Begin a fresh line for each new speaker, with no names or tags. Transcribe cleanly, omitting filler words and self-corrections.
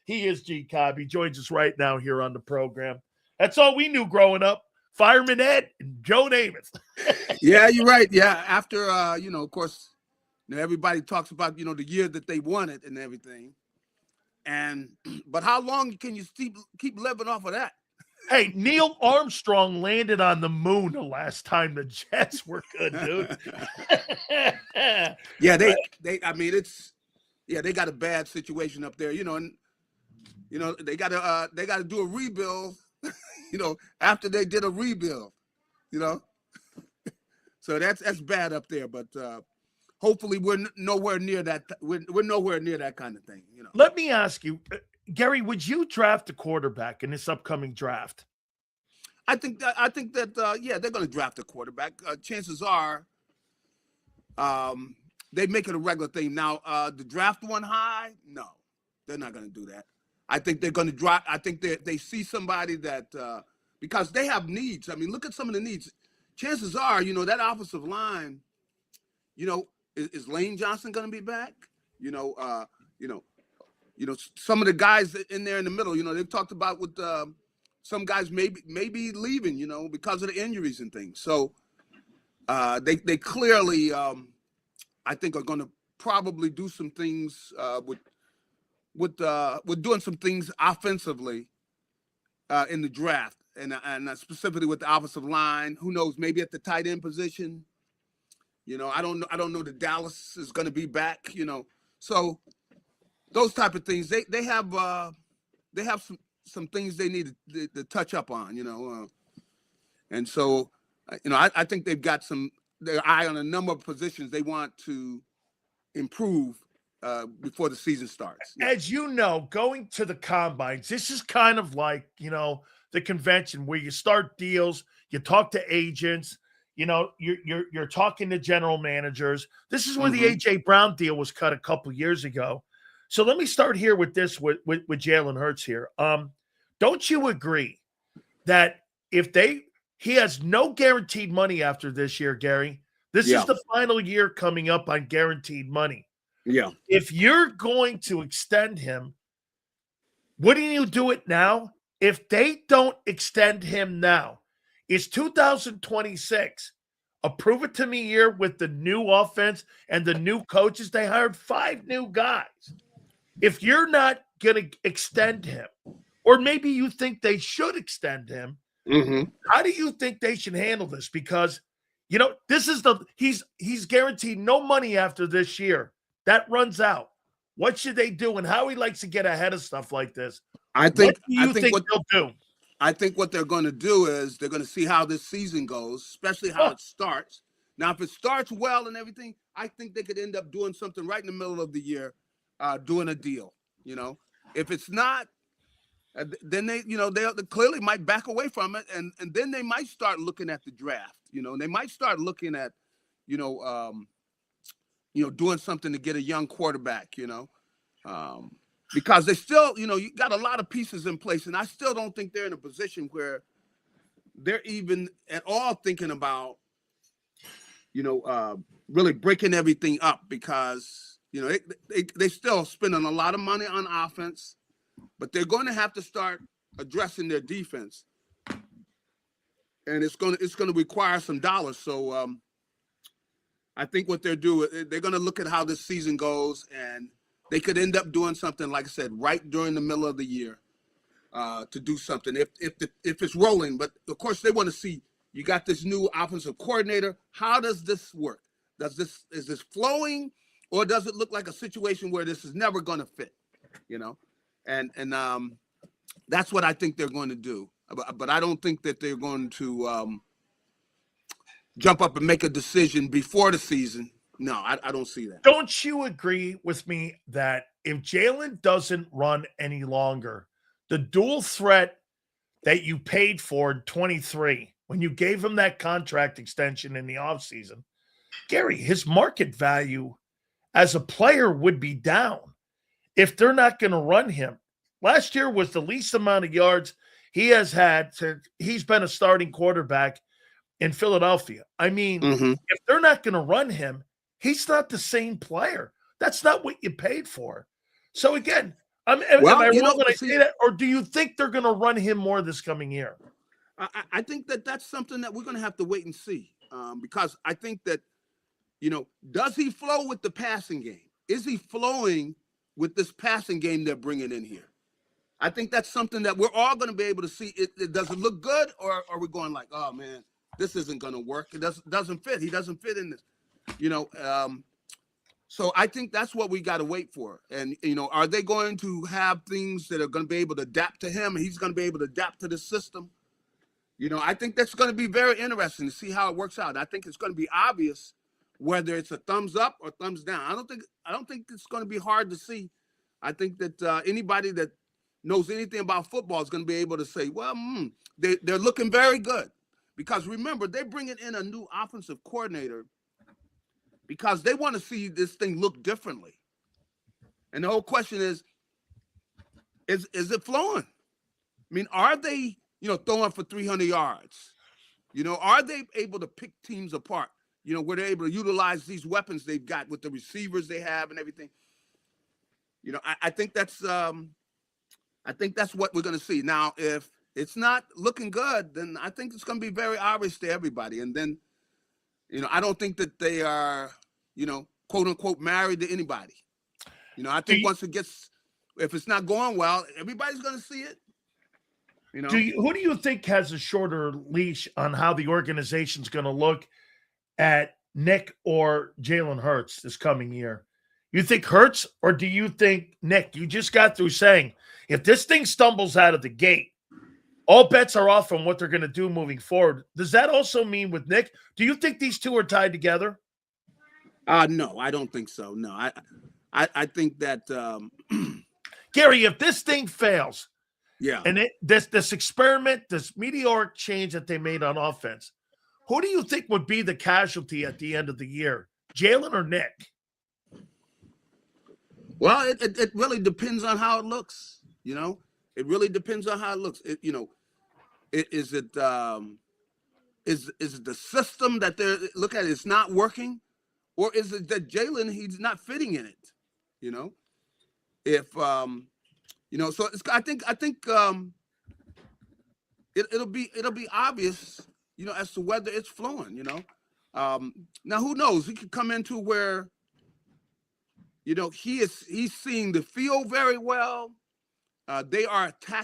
He is Cobb. He joins us right now here on the program. That's all we knew growing up. Fireman Ed and Joe Namath.
Yeah, you're right. Yeah, after, of course, everybody talks about, the year that they won it and everything. But how long can you keep living off of that?
Hey, Neil Armstrong landed on the moon the last time the Jets were good, dude.
Yeah, they got a bad situation up there, and they got to do a rebuild, after they did a rebuild, so that's bad up there. But hopefully we're nowhere near that. We're nowhere near that kind of thing,
Let me ask you, Gary, would you draft a quarterback in this upcoming draft?
I think that they're going to draft a quarterback. Chances are, they make it a regular thing. Now, the draft one high, no, they're not going to do that. I think they're going to drop. I think they see somebody that because they have needs. I mean, look at some of the needs. Chances are, that offensive line, is Lane Johnson going to be back? Some of the guys in there in the middle, they've talked about with some guys maybe leaving, because of the injuries and things. So they clearly, I think, are going to probably do some things with doing some things offensively in the draft, and specifically with the offensive line. Who knows? Maybe at the tight end position. I don't know that Dallas is going to be back. So those type of things. They have some things they need to touch up on. And so I think they've got their eye on a number of positions they want to improve before the season starts. Yeah.
As you know, going to the combines, this is kind of like, the convention where you start deals, you talk to agents, you're talking to general managers. This is where the A.J. Brown deal was cut a couple years ago. So let me start here with this with Jalen Hurts here. Don't you agree that he has no guaranteed money after this year, Gary? This is the final year coming up on guaranteed money.
Yeah.
If you're going to extend him, wouldn't you do it now? If they don't extend him now, it's 2026. A prove it to me year with the new offense and the new coaches. They hired 5 new guys. If you're not going to extend him, or maybe you think they should extend him, how do you think they should handle this? Because, this is he's guaranteed no money after this year. That runs out. What should they do? And Howie likes to get ahead of stuff like this. What do you think they'll do?
I think what they're going to do is they're going to see how this season goes, especially how it starts. Now, if it starts well and everything, I think they could end up doing something right in the middle of the year, doing a deal. If it's not, then they clearly might back away from it, and then they might start looking at the draft. They might start looking at, doing something to get a young quarterback. Because they still, you got a lot of pieces in place, and I still don't think they're in a position where they're even at all thinking about, really breaking everything up, because, they still spending a lot of money on offense, but they're going to have to start addressing their defense, and it's going to require some dollars. So I think what they're going to look at how this season goes, and they could end up doing something, like I said, right during the middle of the year to do something if it's rolling. But of course, they want to see, you got this new offensive coordinator. How does this work? Is this flowing, or does it look like a situation where this is never going to fit? And that's what I think they're going to do. But I don't think that they're going to jump up and make a decision before the season. No, I don't see that.
Don't you agree with me that if Jalen doesn't run any longer, the dual threat that you paid for in 23, when you gave him that contract extension in the offseason, Gary, his market value as a player would be down if they're not going to run him. Last year was the least amount of yards he has had since he's been a starting quarterback in Philadelphia. I mean, if they're not going to run him, he's not the same player. That's not what you paid for. So again, Am I wrong when I say that? Or do you think they're going to run him more this coming year?
I think that's something that we're going to have to wait and see, because I think that, does he flow with the passing game? Is he flowing with this passing game they're bringing in here? I think that's something that we're all going to be able to see. Does it look good, or are we going like, oh man, this isn't going to work? It doesn't fit. He doesn't fit in this, So I think that's what we got to wait for. And, are they going to have things that are going to be able to adapt to him? And he's going to be able to adapt to the system. I think that's going to be very interesting to see how it works out. I think it's going to be obvious whether it's a thumbs up or thumbs down. I don't think it's going to be hard to see. I think that anybody that knows anything about football is going to be able to say, well, they're looking very good. Because remember, they're bringing in a new offensive coordinator because they want to see this thing look differently. And the whole question is it flowing? I mean, are they, throwing for 300 yards? Are they able to pick teams apart? Where they're able to utilize these weapons they've got with the receivers they have and everything. I think that's what we're going to see. Now, if it's not looking good, then I think it's going to be very obvious to everybody. And then, I don't think that they are, quote unquote, married to anybody. I think if it's not going well, everybody's going to see it.
Who do you think has a shorter leash on how the organization's going to look at Nick or Jalen Hurts this coming year? You think Hurts, or do you think Nick? You just got through saying if this thing stumbles out of the gate, all bets are off on what they're going to do moving forward. Does that also mean with Nick? Do you think these two are tied together?
No, I don't think so. No, I think that
Gary, if this thing fails,
yeah,
and this experiment, this meteoric change that they made on offense, who do you think would be the casualty at the end of the year, Jalen or Nick?
Well, it really depends on how it looks. It really depends on how it looks. Is it the system that they're look at? It's not working, or is it that Jalen he's not fitting in it? If so I think it'll be obvious, as to whether it's flowing. Now who knows? He could come into where, he's seeing the field very well. They are attacking